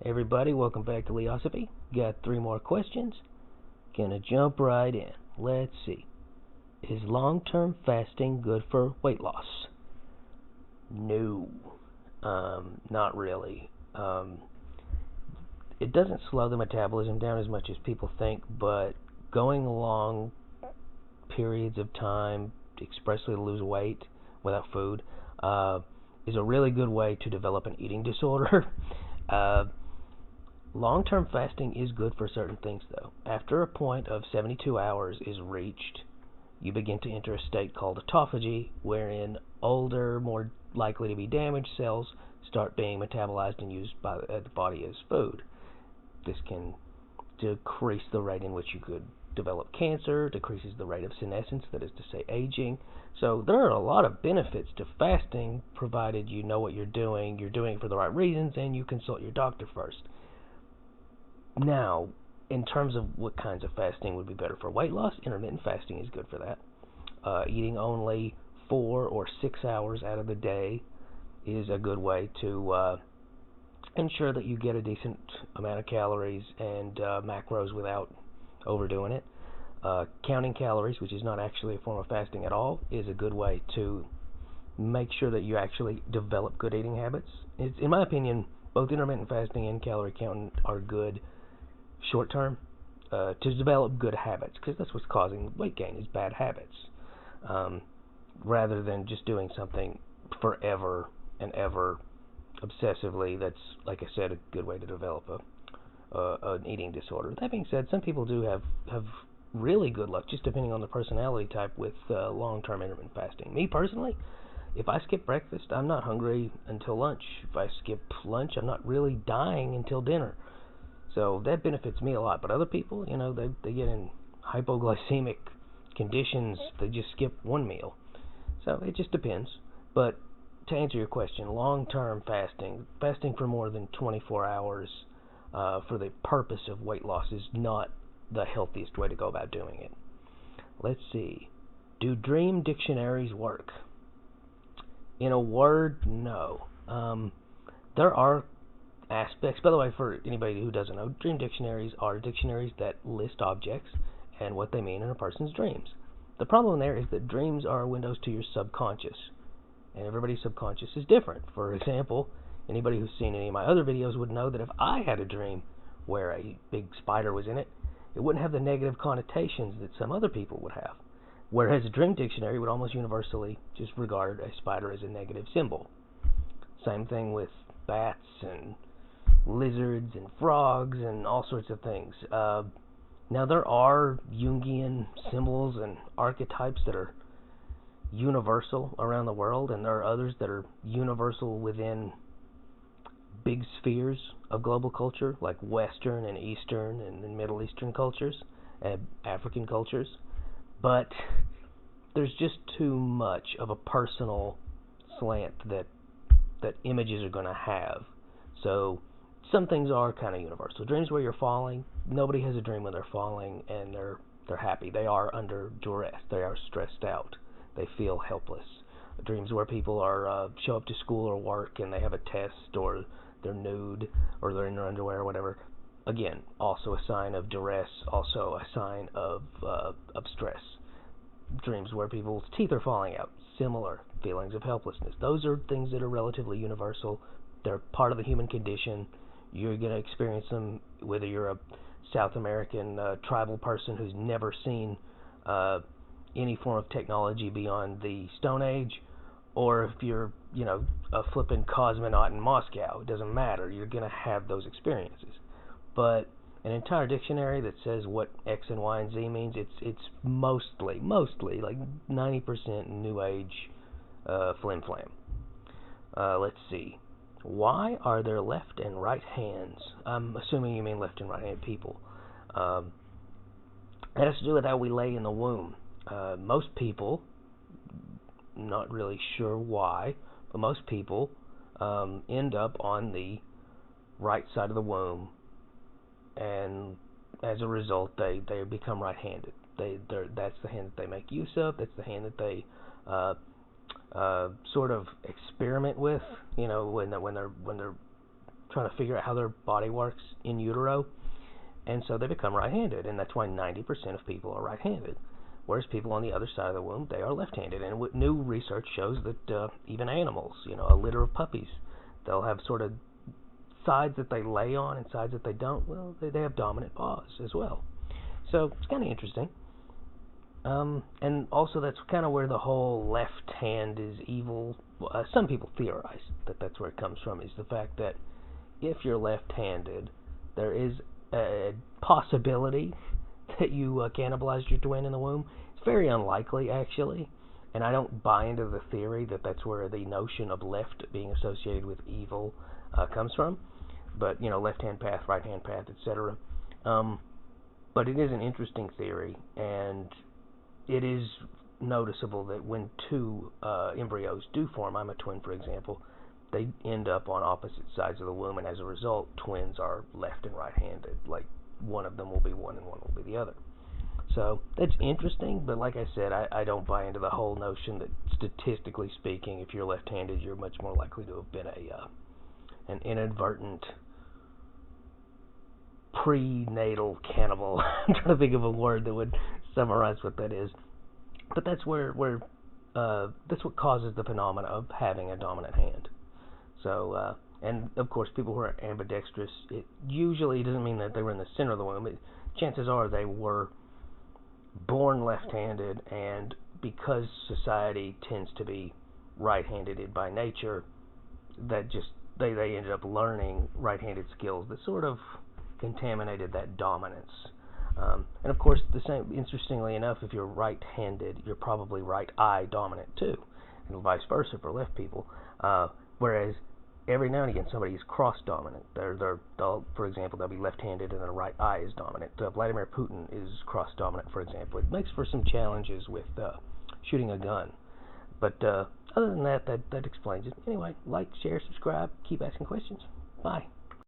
Hey everybody, welcome back to Leosophy. Got 3 more questions. Gonna jump right in. Let's see. Is long-term fasting good for weight loss? No. Not really. It doesn't slow the metabolism down as much as people think, but going long periods of time expressly to lose weight without food is a really good way to develop an eating disorder. Long-term fasting is good for certain things, though. After a point of 72 hours is reached, you begin to enter a state called autophagy, wherein older, more likely to be damaged cells start being metabolized and used by the body as food. This can decrease the rate in which you could develop cancer, decreases the rate of senescence, that is to say aging. So there are a lot of benefits to fasting, provided you know what you're doing it for the right reasons, and you consult your doctor first. Now, in terms of what kinds of fasting would be better for weight loss, intermittent fasting is good for that. Eating only 4 or 6 hours out of the day is a good way to ensure that you get a decent amount of calories and macros without overdoing it. Counting calories, which is not actually a form of fasting at all, is a good way to make sure that you actually develop good eating habits. In my opinion, both intermittent fasting and calorie counting are good short term to develop good habits, because that's what's causing weight gain is bad habits, rather than just doing something forever and ever obsessively. That's, like I said, a good way to develop an eating disorder. That being said, some people do have really good luck, just depending on the personality type, with long-term intermittent fasting. Me personally, if I skip breakfast, I'm not hungry until lunch. If I skip lunch, I'm not really dying until dinner. So that benefits me a lot. But other people, they get in hypoglycemic conditions. They just skip one meal. So it just depends. But to answer your question, long-term fasting for more than 24 hours for the purpose of weight loss is not the healthiest way to go about doing it. Let's see. Do dream dictionaries work? In a word, no. There are aspects. By the way, for anybody who doesn't know, dream dictionaries are dictionaries that list objects and what they mean in a person's dreams. The problem there is that dreams are windows to your subconscious, and everybody's subconscious is different. For example, anybody who's seen any of my other videos would know that if I had a dream where a big spider was in it, it wouldn't have the negative connotations that some other people would have. Whereas a dream dictionary would almost universally just regard a spider as a negative symbol. Same thing with bats and lizards and frogs and all sorts of things. Now, there are Jungian symbols and archetypes that are universal around the world, and there are others that are universal within big spheres of global culture, like Western and Eastern and Middle Eastern cultures and African cultures. But there's just too much of a personal slant that images are going to have. So some things are kind of universal. Dreams where you're falling, nobody has a dream when they're falling and they're happy. They are under duress. They are stressed out. They feel helpless. Dreams where people are show up to school or work and they have a test, or they're nude, or they're in their underwear or whatever. Again, also a sign of duress, also a sign of stress. Dreams where people's teeth are falling out, similar feelings of helplessness. Those are things that are relatively universal. They're part of the human condition. You're going to experience them whether you're a South American tribal person who's never seen any form of technology beyond the Stone Age, or if you're, a flippin' cosmonaut in Moscow. It doesn't matter. You're going to have those experiences. But an entire dictionary that says what X and Y and Z means, it's mostly like 90% New Age flim-flam. Let's see. Why are there left and right hands? I'm assuming you mean left and right hand people. That has to do with how we lay in the womb. Most people, not really sure why, but most people end up on the right side of the womb, and as a result, they become right-handed. That's the hand that they make use of. That's the hand that they sort of experiment with. When they're trying to figure out how their body works in utero, and so they become right-handed, and that's why 90% of people are right-handed. Whereas people on the other side of the womb, they are left-handed. And what new research shows that even animals, a litter of puppies, they'll have sort of sides that they lay on and sides that they don't. Well, they have dominant paws as well. So it's kind of interesting. And also that's kind of where the whole left hand is evil. Some people theorize that that's where it comes from, is the fact that if you're left-handed, there is a possibility that you cannibalized your twin in the womb. It's very unlikely, actually, and I don't buy into the theory that that's where the notion of left being associated with evil comes from. But, left-hand path, right-hand path, etc. But it is an interesting theory, and it is noticeable that when two embryos do form, I'm a twin, for example, they end up on opposite sides of the womb, and as a result, twins are left and right-handed. Like, one of them will be one and one will be the other. So that's interesting, but like I said, I don't buy into the whole notion that statistically speaking, if you're left-handed, you're much more likely to have been an inadvertent prenatal cannibal. I'm trying to think of a word that would summarize what that is. But that's where that's what causes the phenomena of having a dominant hand. So, and of course, people who are ambidextrous, it usually doesn't mean that they were in the center of the womb. Chances are they were born left-handed, and because society tends to be right-handed by nature, that just they ended up learning right-handed skills that sort of contaminated that dominance. And of course, the same. Interestingly enough, if you're right-handed, you're probably right-eye dominant too, and vice versa for left people. Whereas every now and again, somebody is cross-dominant. For example, they'll be left-handed and their right eye is dominant. Vladimir Putin is cross-dominant, for example. It makes for some challenges with shooting a gun. But other than that explains it. Anyway, like, share, subscribe, keep asking questions. Bye.